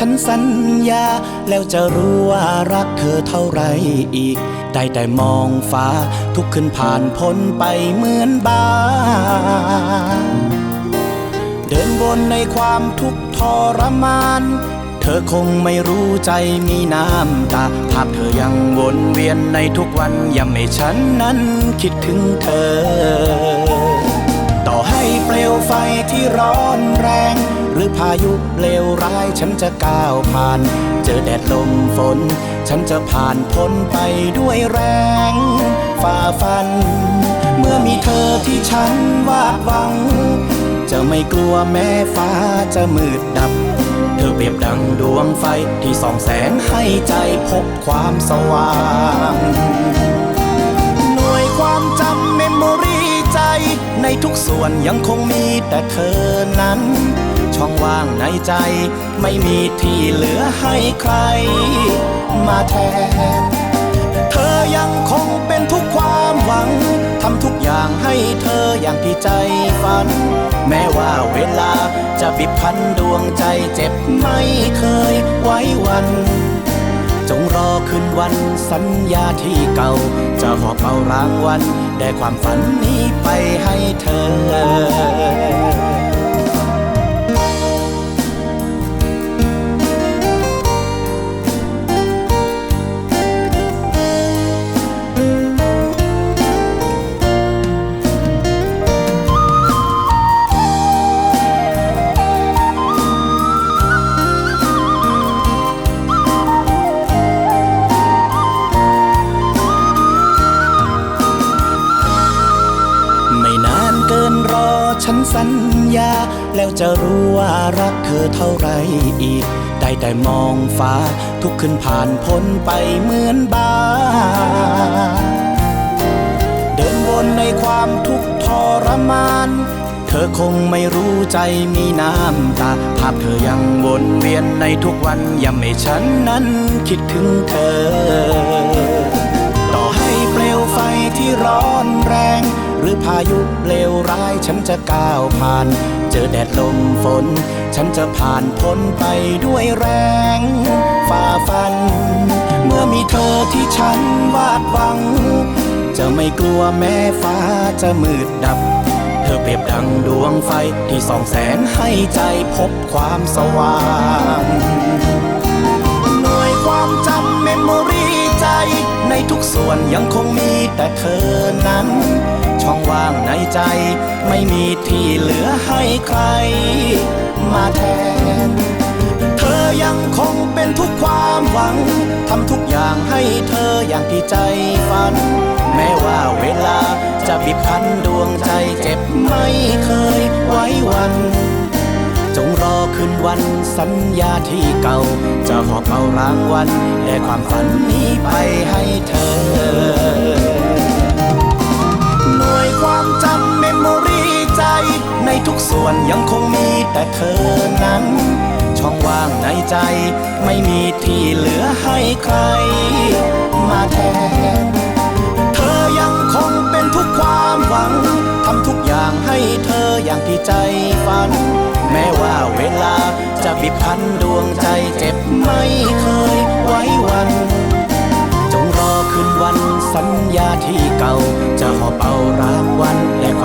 ฉันสัญญาแล้วจะรู้ว่ารักเธอเท่าไรอีกได้แต่มองฟ้าทุกคืนผ่านพ้นไปเหมือนบ้าเดินวนในความทุกข์ทรมานเธอคงไม่รู้ใจมีน้ำตาภาพเธอยังวนเวียนในทุกวันย้ำให้ฉันนั้นคิดถึงเธอต่อให้เปลวไฟที่ร้อนแรงหรือพายุเลวร้ายฉันจะก้าวผ่านเจอแดดลมฝนฉันจะผ่านพ้นไปด้วยแรงฝ่าฟันเมื่อมีเธอที่ฉันวาดหวังจะไม่กลัวแม้ฟ้าจะมืดดับเธอเปรียบดังดวงไฟที่ส่องแสงให้ใจพบความสว่างหน่วยความจำเมมโมรีใจในทุกส่วนยังคงมีแต่เธอนั้นช่องว่างในใจไม่มีที่เหลือให้ใครมาแทนเธอยังคงเป็นทุกความหวังทำทุกอย่างให้เธออย่างที่ใจฝันแม้ว่าเวลาจะบีบคั้นดวงใจเจ็บไม่เคยไว้วันจงรอคืนวันสัญญาที่เก่าจะหอบเอารางวัลได้ความฝันนี้ไปให้เธอฉันสัญญาแล้วจะรู้ว่ารักเธอเท่าไรอีกได้แต่มองฟ้าทุกคืนผ่านพ้นไปเหมือนบ้าเดินวนในความทุกข์ทรมานเธอคงไม่รู้ใจมีน้ำตาภาพเธอยังวนเวียนในทุกวันย้ำให้ฉันนั้นคิดถึงเธอต่อให้เปลวไฟที่ร้อนแรงหรือพายุเลวร้ายฉันจะก้าวผ่านเจอแดดลมฝนฉันจะผ่านพ้นไปด้วยแรงฝ่าฟันเมื่อมีเธอที่ฉันวาดหวังจะไม่กลัวแม้ฟ้าจะมืดดับเธอเปรียบดังดวงไฟที่ส่องแสงให้ใจพบความสว่างหน่วยความจำเมมโมรีใจในทุกส่วนยังคงมีแต่เธอนั้นช่องว่างในใจไม่มีที่เหลือให้ใครมาแทนเธอยังคงเป็นทุกความหวังทำทุกอย่างให้เธออย่างที่ใจฝันแม้ว่าเวลาจะบีบคั้นดวงใจเจ็บไม่เคยไว้วันจงรอคืนวันสัญญาที่เก่าจะหอบเอารางวัลและความฝันนี้ไปให้เธอหน่วยความจำเมมโมรีใจในทุกส่วนยังคงมีแต่เธอนั้นช่องว่างในใจไม่มีที่เหลือให้ใครมาแทนเธอยังคงเป็นทุกความหวังทำทุกอย่างให้เธออย่างที่ใจฝันแม้ว่าเวลาจะบีบคั้นดวงใจเจ็บไม่เคยไว้วันจงรอคืนวันสัญญาที่เก่าจะหอบเอารางวัลและความ